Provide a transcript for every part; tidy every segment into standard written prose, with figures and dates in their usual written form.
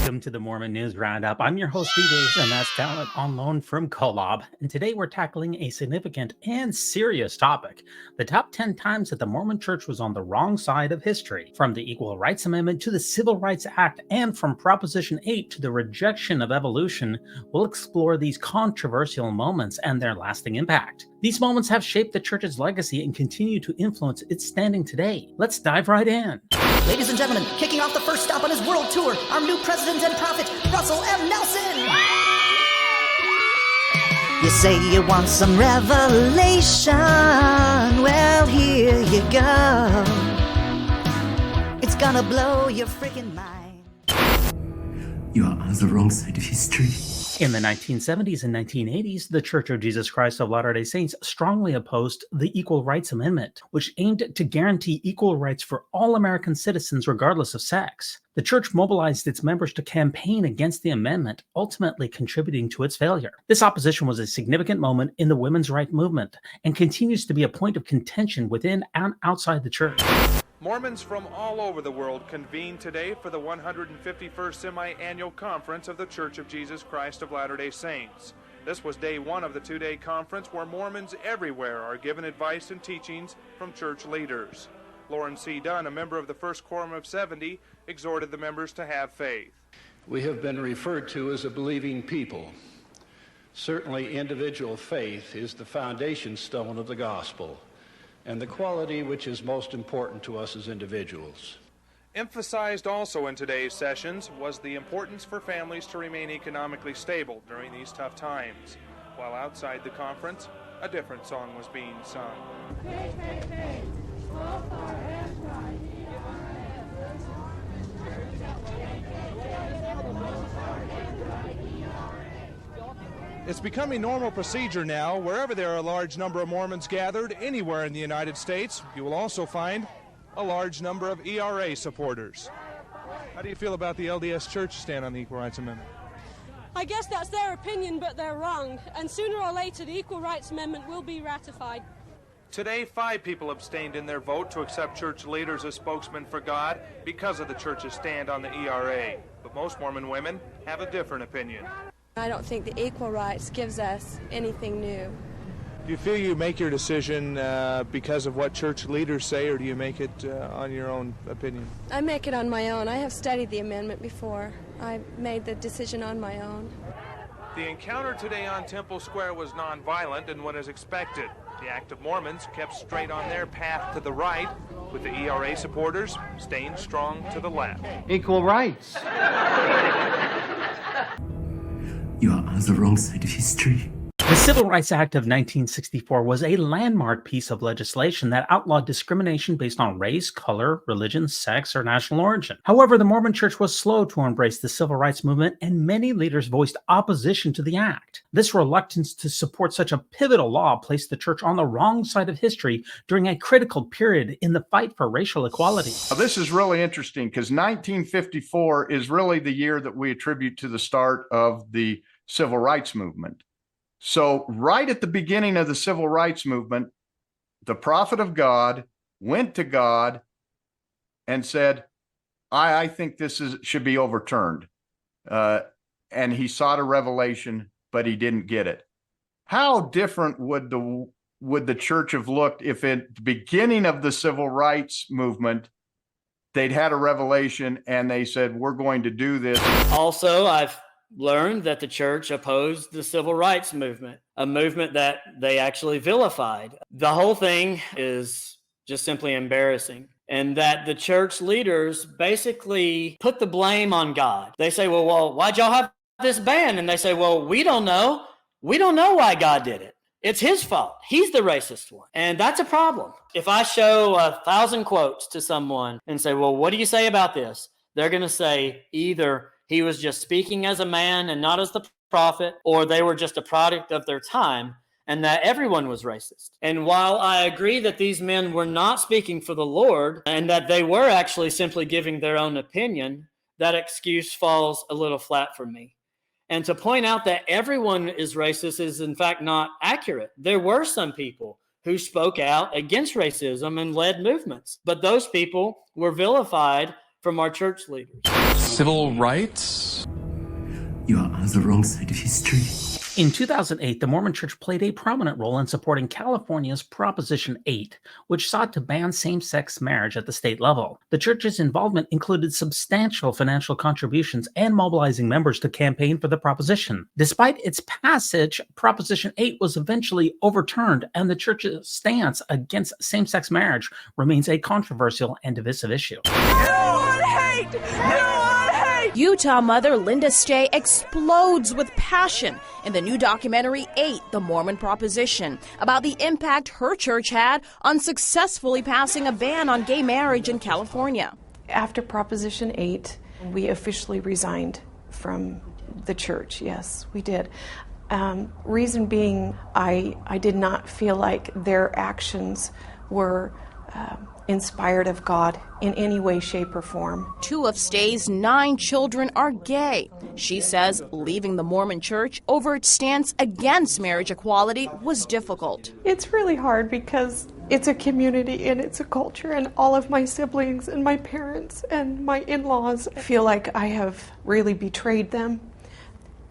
Welcome to the Mormon News Roundup. I'm your host, DJs, and that's talent on loan from Kolob. And today we're tackling a significant and serious topic: the top 10 times that the Mormon Church was on the wrong side of history. From the Equal Rights Amendment to the Civil Rights Act, and from Proposition 8 to the rejection of evolution, we'll explore these controversial moments and their lasting impact. These moments have shaped the Church's legacy and continue to influence its standing today. Let's dive right in. Ladies and gentlemen, kicking off the first stop on his world tour, our new president and prophet, Russell M. Nelson! You say you want some revelation, well, here you go. It's gonna blow your freaking mind. You are on the wrong side of history. In the 1970s and 1980s, the Church of Jesus Christ of Latter-day Saints strongly opposed the Equal Rights Amendment, which aimed to guarantee equal rights for all American citizens regardless of sex. The church mobilized its members to campaign against the amendment, ultimately contributing to its failure. This opposition was a significant moment in the women's rights movement and continues to be a point of contention within and outside the church. Mormons from all over the world convene today for the 151st Semi-Annual Conference of the Church of Jesus Christ of Latter-day Saints. This was day one of the two-day conference where Mormons everywhere are given advice and teachings from church leaders. Lauren C. Dunn, a member of the First Quorum of 70, exhorted the members to have faith. We have been referred to as a believing people. Certainly, individual faith is the foundation stone of the gospel, and the quality which is most important to us as individuals. Emphasized also in today's sessions was the importance for families to remain economically stable during these tough times. While outside the conference, a different song was being sung. Hey, hey, hey. It's becoming normal procedure now. Wherever there are a large number of Mormons gathered, anywhere in the United States, you will also find a large number of ERA supporters. How do you feel about the LDS Church stand on the Equal Rights Amendment? I guess that's their opinion, but they're wrong. And sooner or later, the Equal Rights Amendment will be ratified. Today, 5 people abstained in their vote to accept church leaders as spokesmen for God because of the church's stand on the ERA. But most Mormon women have a different opinion. I don't think the equal rights gives us anything new. Do you feel you make your decision because of what church leaders say, or do you make it on your own opinion? I make it on my own. I have studied the amendment before. I made the decision on my own. The encounter today on Temple Square was nonviolent and went as expected. The active Mormons kept straight on their path to the right, with the ERA supporters staying strong to the left. Equal rights. You are on the wrong side of history. The Civil Rights Act of 1964 was a landmark piece of legislation that outlawed discrimination based on race, color, religion, sex, or national origin. However, the Mormon Church was slow to embrace the civil rights movement, and many leaders voiced opposition to the act. This reluctance to support such a pivotal law placed the church on the wrong side of history during a critical period in the fight for racial equality. Now, this is really interesting because 1954 is really the year that we attribute to the start of the civil rights movement. So right at the beginning of the civil rights movement, the prophet of God went to God and said, I think this should be overturned. And he sought a revelation, but he didn't get it. How different would the church have looked if at the beginning of the civil rights movement, they'd had a revelation and they said, we're going to do this? Also, I've learned that the church opposed the civil rights movement, a movement that they actually vilified. The whole thing is just simply embarrassing, and that the church leaders basically put the blame on God. They say, well, why'd y'all have this ban? And they say, well, we don't know. We don't know why God did it. It's his fault. He's the racist one. And that's a problem. If I show 1,000 quotes to someone and say, well, what do you say about this? They're going to say either he was just speaking as a man and not as the prophet, or they were just a product of their time, and that everyone was racist. And while I agree that these men were not speaking for the Lord, and that they were actually simply giving their own opinion, that excuse falls a little flat for me. And to point out that everyone is racist is in fact not accurate. There were some people who spoke out against racism and led movements, but those people were vilified from our church leaders. Civil rights You are on the wrong side of history. In 2008, the Mormon Church played a prominent role in supporting California's Proposition 8, which sought to ban same-sex marriage at the state level. The church's involvement included substantial financial contributions and mobilizing members to campaign for the proposition. Despite its passage, Proposition 8 was eventually overturned, and the church's stance against same-sex marriage remains a controversial and divisive issue. Utah mother Linda Stay explodes with passion in the new documentary 8, The Mormon Proposition, about the impact her church had on successfully passing a ban on gay marriage in California. After Proposition 8, we officially resigned from the church. Yes, we did. Reason being, I did not feel like their actions were inspired of God in any way, shape, or form. 2 of Stay's 9 children are gay. She says leaving the Mormon Church over its stance against marriage equality was difficult. It's really hard because it's a community and it's a culture, and all of my siblings and my parents and my in-laws feel like I have really betrayed them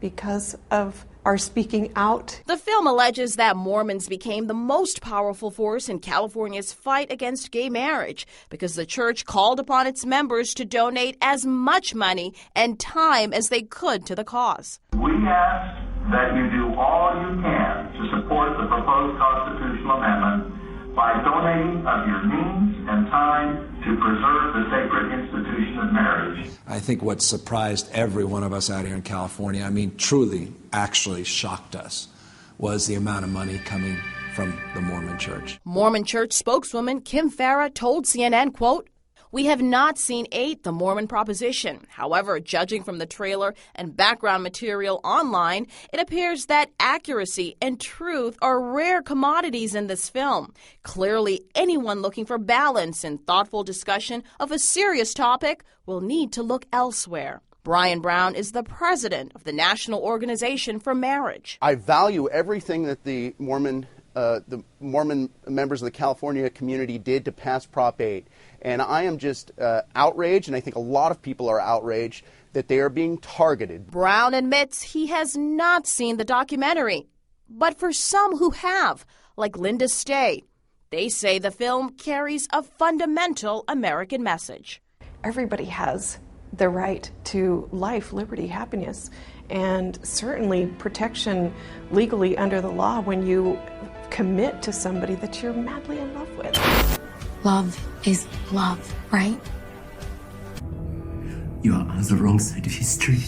because of our speaking out. The film alleges that Mormons became the most powerful force in California's fight against gay marriage because the church called upon its members to donate as much money and time as they could to the cause. We ask that you do all you can to support the proposed constitutional amendment by donating of your means and time to preserve the sacred institution of marriage. I think what surprised every one of us out here in California, I mean truly, actually shocked us, was the amount of money coming from the Mormon Church. Mormon Church spokeswoman Kim Farah told CNN, quote, "We have not seen 8, The Mormon Proposition. However, judging from the trailer and background material online, it appears that accuracy and truth are rare commodities in this film. Clearly, anyone looking for balance and thoughtful discussion of a serious topic will need to look elsewhere." Brian Brown is the president of the National Organization for Marriage. I value everything that the Mormon members of the California community did to pass Prop 8. And I am just outraged, and I think a lot of people are outraged, that they are being targeted. Brown admits he has not seen the documentary. But for some who have, like Linda Stay, they say the film carries a fundamental American message. Everybody has the right to life, liberty, happiness, and certainly protection legally under the law when you commit to somebody that you're madly in love with. Love is love, right? You are on the wrong side of history.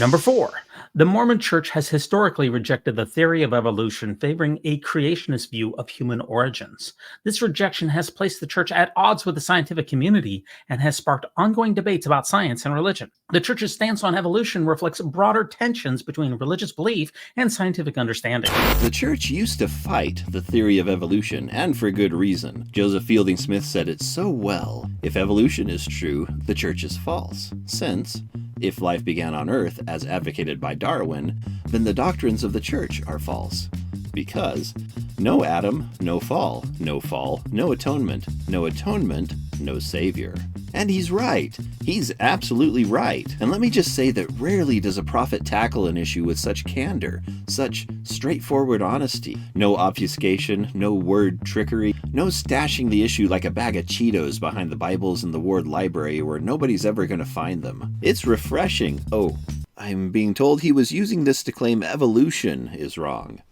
Number 4. The Mormon Church has historically rejected the theory of evolution, favoring a creationist view of human origins. This rejection has placed the church at odds with the scientific community and has sparked ongoing debates about science and religion. The church's stance on evolution reflects broader tensions between religious belief and scientific understanding. The church used to fight the theory of evolution, and for good reason. Joseph Fielding Smith said it so well: if evolution is true, the church is false, since if life began on Earth as advocated by Darwin, then the doctrines of the church are false. Because no Adam, no fall, no fall, no atonement, no atonement, no savior. And he's right. He's absolutely right. And let me just say that rarely does a prophet tackle an issue with such candor, such straightforward honesty. No obfuscation, no word trickery, no stashing the issue like a bag of Cheetos behind the Bibles in the ward library where nobody's ever going to find them. It's refreshing. Oh, I'm being told he was using this to claim evolution is wrong.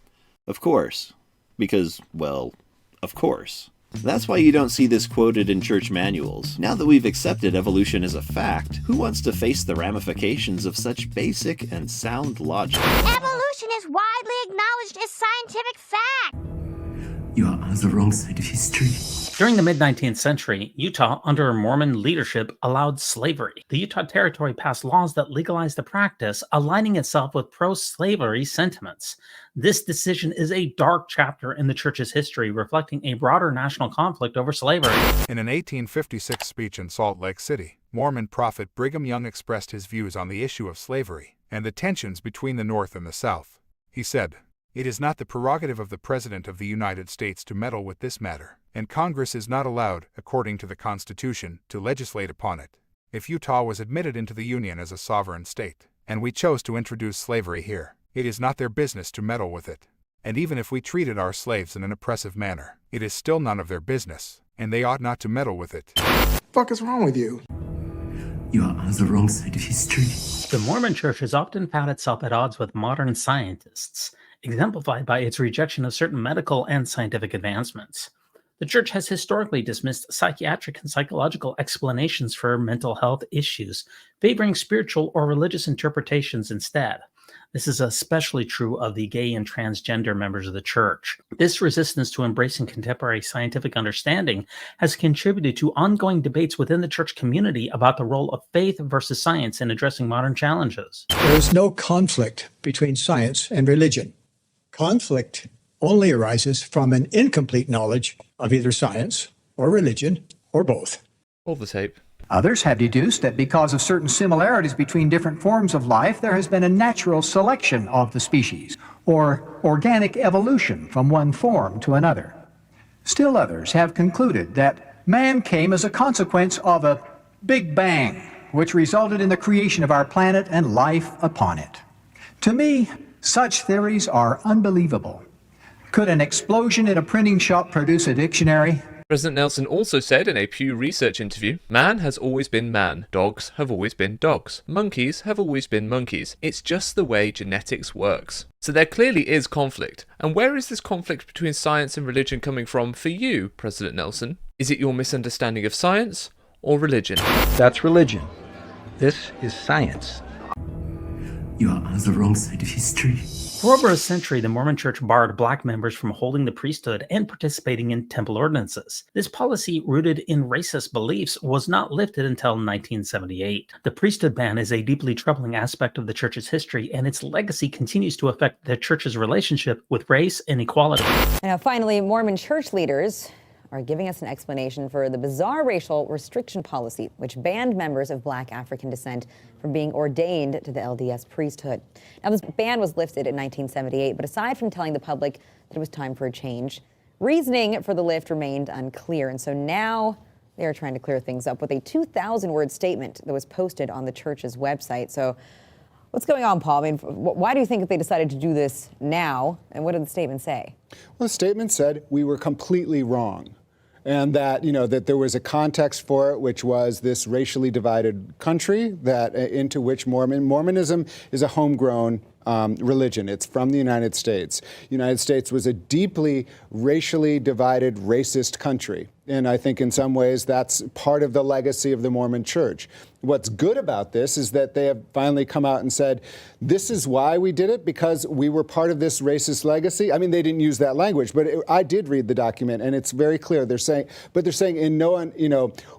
Of course. Because, well, of course. That's why you don't see this quoted in church manuals. Now that we've accepted evolution as a fact, who wants to face the ramifications of such basic and sound logic? Evolution is widely acknowledged as scientific fact. You are on the wrong side of history. During the mid-19th century, Utah, under Mormon leadership, allowed slavery. The Utah Territory passed laws that legalized the practice, aligning itself with pro-slavery sentiments. This decision is a dark chapter in the church's history, reflecting a broader national conflict over slavery. In an 1856 speech in Salt Lake City, Mormon prophet Brigham Young expressed his views on the issue of slavery and the tensions between the North and the South. He said, "It is not the prerogative of the President of the United States to meddle with this matter, and Congress is not allowed, according to the Constitution, to legislate upon it. If Utah was admitted into the Union as a sovereign state, and we chose to introduce slavery here. It is not their business to meddle with it. And even if we treated our slaves in an oppressive manner, it is still none of their business, and they ought not to meddle with it. Fuck is wrong with you? You are on the wrong side of history. The Mormon Church has often found itself at odds with modern scientists, exemplified by its rejection of certain medical and scientific advancements. The Church has historically dismissed psychiatric and psychological explanations for mental health issues, favoring spiritual or religious interpretations instead. This is especially true of the gay and transgender members of the Church. This resistance to embracing contemporary scientific understanding has contributed to ongoing debates within the Church community about the role of faith versus science in addressing modern challenges. There is no conflict between science and religion. Conflict only arises from an incomplete knowledge of either science or religion or both. All the tape. Others have deduced that because of certain similarities between different forms of life, there has been a natural selection of the species, or organic evolution from one form to another. Still others have concluded that man came as a consequence of a Big Bang, which resulted in the creation of our planet and life upon it. To me, such theories are unbelievable. Could an explosion in a printing shop produce a dictionary? President Nelson also said in a Pew Research interview, "Man has always been man, dogs have always been dogs, monkeys have always been monkeys. It's just the way genetics works." So there clearly is conflict. And where is this conflict between science and religion coming from for you, President Nelson? Is it your misunderstanding of science or religion? That's religion. This is science. You are on the wrong side of history. For over a century, the Mormon Church barred black members from holding the priesthood and participating in temple ordinances. This policy, rooted in racist beliefs, was not lifted until 1978. The priesthood ban is a deeply troubling aspect of the Church's history, and its legacy continues to affect the Church's relationship with race and equality. Now, finally, Mormon Church leaders are giving us an explanation for the bizarre racial restriction policy, which banned members of Black African descent from being ordained to the LDS priesthood. Now, this ban was lifted in 1978, but aside from telling the public that it was time for a change, reasoning for the lift remained unclear. And so now they are trying to clear things up with a 2,000-word statement that was posted on the Church's website. So what's going on, Paul? I mean, why do you think that they decided to do this now? And what did the statement say? Well, the statement said we were completely wrong. And that, that there was a context for it, which was this racially divided country that into which Mormonism is a homegrown religion. It's from the United States. The United States was a deeply racially divided, racist country. And I think in some ways that's part of the legacy of the Mormon Church. What's good about this is that they have finally come out and said, this is why we did it, because we were part of this racist legacy. I mean, they didn't use that language, but I did read the document, and it's very clear. They're saying in no one,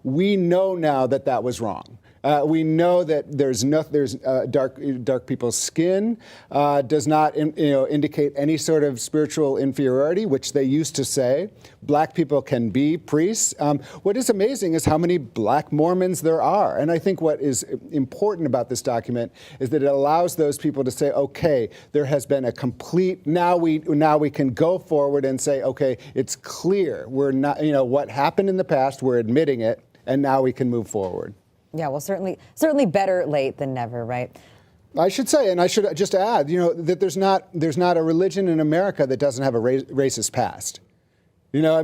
we know now that that was wrong. We know that there's dark people's skin does not indicate any sort of spiritual inferiority, which they used to say. Black people can be priests. What is amazing is how many black Mormons there are. And I think what is important about this document is that it allows those people to say, okay, there has been a complete, now we can go forward and say, okay, it's clear. We're not, what happened in the past, we're admitting it, and now we can move forward. Yeah, well, certainly better late than never, right? I should say, and I should just add, that there's not a religion in America that doesn't have a racist past. We have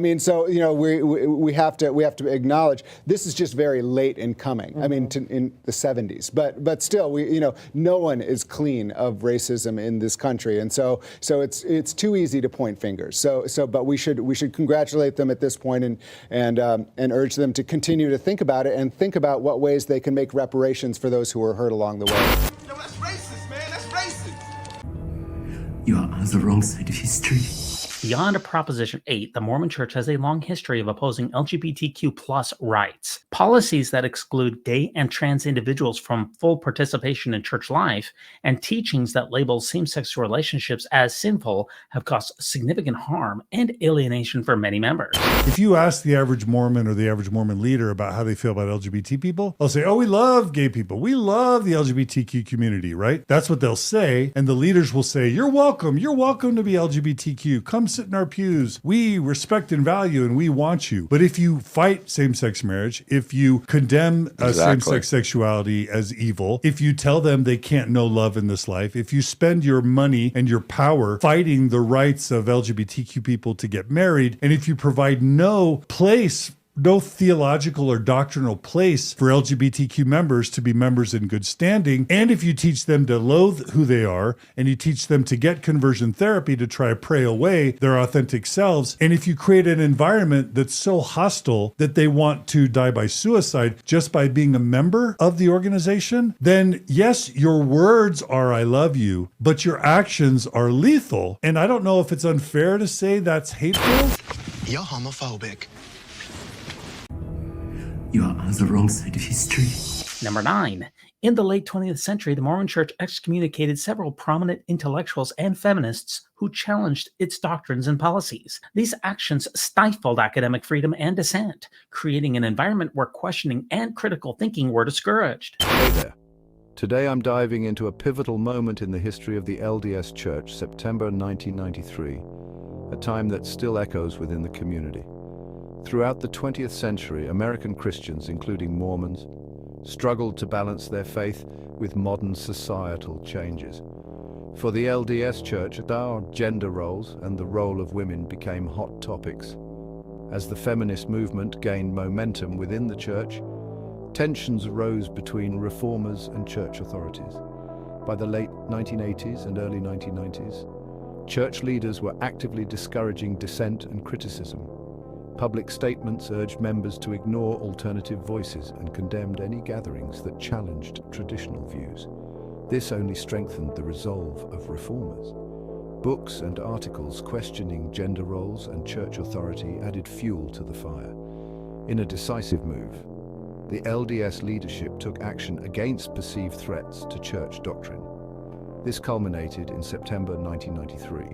to acknowledge this is just very late in coming. Mm-hmm. I mean, in the 70s, but still, no one is clean of racism in this country, and so it's too easy to point fingers. But we should congratulate them at this point and urge them to continue to think about it and think about what ways they can make reparations for those who were hurt along the way. Yo, that's racist, man. That's racist. You are on the wrong side of history. Beyond Proposition 8, the Mormon Church has a long history of opposing LGBTQ+ rights. Policies that exclude gay and trans individuals from full participation in church life and teachings that label same-sex relationships as sinful have caused significant harm and alienation for many members. If you ask the average Mormon or the average Mormon leader about how they feel about LGBT people, they'll say, oh, we love gay people. We love the LGBTQ community, right? That's what they'll say. And the leaders will say, you're welcome. You're welcome to be LGBTQ. Come sit in our pews. We respect and value and we want you. But if you fight same-sex marriage, if you condemn same-sex sexuality as evil, if you tell them they can't know love in this life, if you spend your money and your power fighting the rights of LGBTQ people to get married, and if you provide no theological or doctrinal place for LGBTQ members to be members in good standing, and if you teach them to loathe who they are, and you teach them to get conversion therapy to try to pray away their authentic selves, and if you create an environment that's so hostile that they want to die by suicide just by being a member of the organization, then yes, your words are "I love you," but your actions are lethal. And I don't know if it's unfair to say that's hateful. You're homophobic. You are on the wrong side of history. Number 9. In the late 20th century, the Mormon Church excommunicated several prominent intellectuals and feminists who challenged its doctrines and policies. These actions stifled academic freedom and dissent, creating an environment where questioning and critical thinking were discouraged. Hey there. Today I'm diving into a pivotal moment in the history of the LDS Church, September 1993, a time that still echoes within the community. Throughout the 20th century, American Christians, including Mormons, struggled to balance their faith with modern societal changes. For the LDS Church, our gender roles and the role of women became hot topics. As the feminist movement gained momentum within the church, tensions arose between reformers and church authorities. By the late 1980s and early 1990s, church leaders were actively discouraging dissent and criticism. Public statements urged members to ignore alternative voices and condemned any gatherings that challenged traditional views. This only strengthened the resolve of reformers. Books and articles questioning gender roles and church authority added fuel to the fire. In a decisive move, the LDS leadership took action against perceived threats to church doctrine. This culminated in September 1993,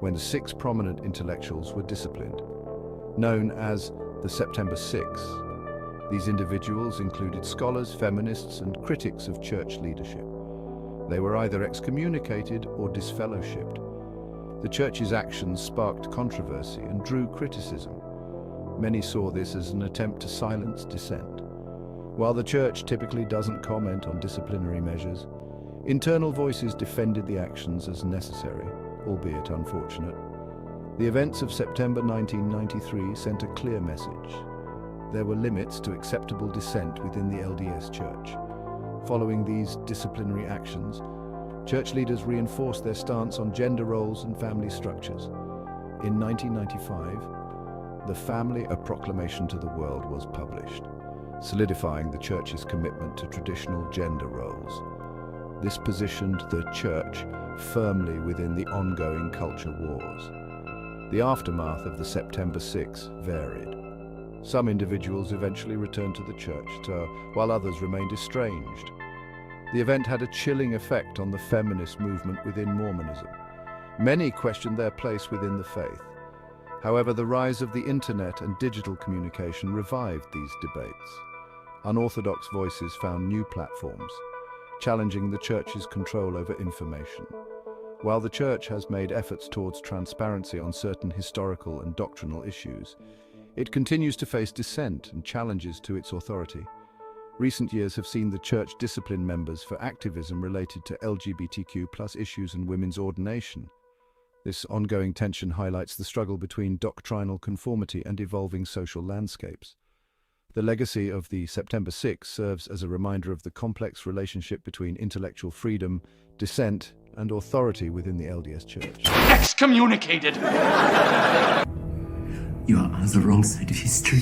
when 6 prominent intellectuals were disciplined, known as the September 6. These individuals included scholars, feminists, and critics of church leadership. They were either excommunicated or disfellowshipped. The church's actions sparked controversy and drew criticism. Many saw this as an attempt to silence dissent. While the church typically doesn't comment on disciplinary measures, internal voices defended the actions as necessary, albeit unfortunate. The events of September 1993 sent a clear message. There were limits to acceptable dissent within the LDS Church. Following these disciplinary actions, church leaders reinforced their stance on gender roles and family structures. In 1995, the Family: A Proclamation to the World was published, solidifying the church's commitment to traditional gender roles. This positioned the church firmly within the ongoing culture wars. The aftermath of the September 6 varied. Some individuals eventually returned to the church, while others remained estranged. The event had a chilling effect on the feminist movement within Mormonism. Many questioned their place within the faith. However, the rise of the internet and digital communication revived these debates. Unorthodox voices found new platforms, challenging the church's control over information. While the church has made efforts towards transparency on certain historical and doctrinal issues, it continues to face dissent and challenges to its authority. Recent years have seen the church discipline members for activism related to LGBTQ+ issues and women's ordination. This ongoing tension highlights the struggle between doctrinal conformity and evolving social landscapes. The legacy of the September 6 serves as a reminder of the complex relationship between intellectual freedom, dissent, and authority within the LDS Church. Excommunicated! You are on the wrong side of history.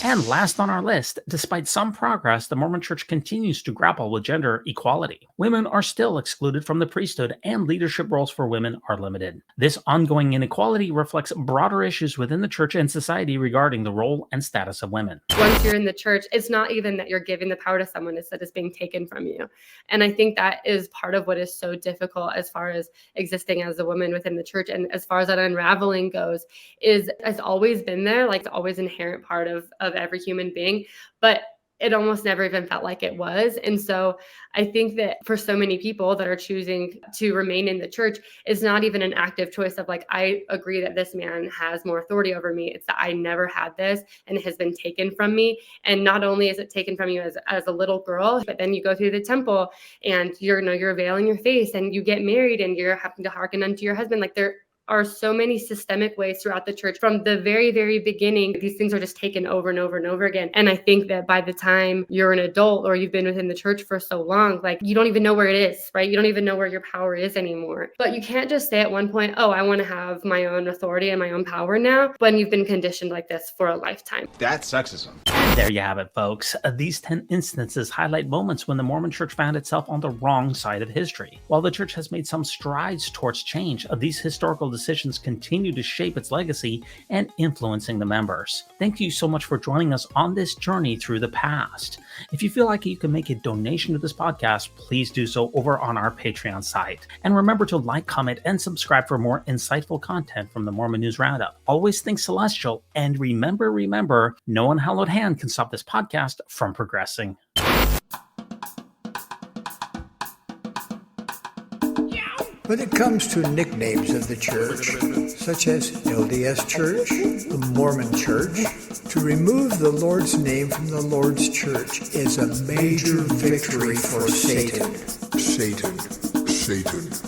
And last on our list, despite some progress, the Mormon Church continues to grapple with gender equality. Women are still excluded from the priesthood, and leadership roles for women are limited. This ongoing inequality reflects broader issues within the church and society regarding the role and status of women. Once you're in the church, it's not even that you're giving the power to someone, it's that it's being taken from you. And I think that is part of what is so difficult as far as existing as a woman within the church. And as far as that unraveling goes, is it's always been there, like it's always an inherent part of every human being. But it almost never even felt like it was. And so I think that for so many people that are choosing to remain in the church, it's not even an active choice of like, I agree that this man has more authority over me. It's that I never had this and it has been taken from me. And not only is it taken from you as a little girl, but then you go through the temple and you're veiling your face and you get married and you're having to hearken unto your husband. Like there are so many systemic ways throughout the church from the very, very beginning. These things are just taken over and over and over again. And I think that by the time you're an adult or you've been within the church for so long, like you don't even know where it is, right? You don't even know where your power is anymore. But you can't just say at one point, oh, I want to have my own authority and my own power now, when you've been conditioned like this for a lifetime. That's sexism. There you have it, folks. These 10 instances highlight moments when the Mormon Church found itself on the wrong side of history. While the church has made some strides towards change, these historical decisions continue to shape its legacy and influencing the members. Thank you so much for joining us on this journey through the past. If you feel like you can make a donation to this podcast, please do so over on our Patreon site. And remember to like, comment, and subscribe for more insightful content from the Mormon News Roundup. Always think celestial, and remember, no unhallowed hand can stop this podcast from progressing. When it comes to nicknames of the church, such as LDS Church, the Mormon Church, to remove the Lord's name from the Lord's church is a major victory for Satan. Satan.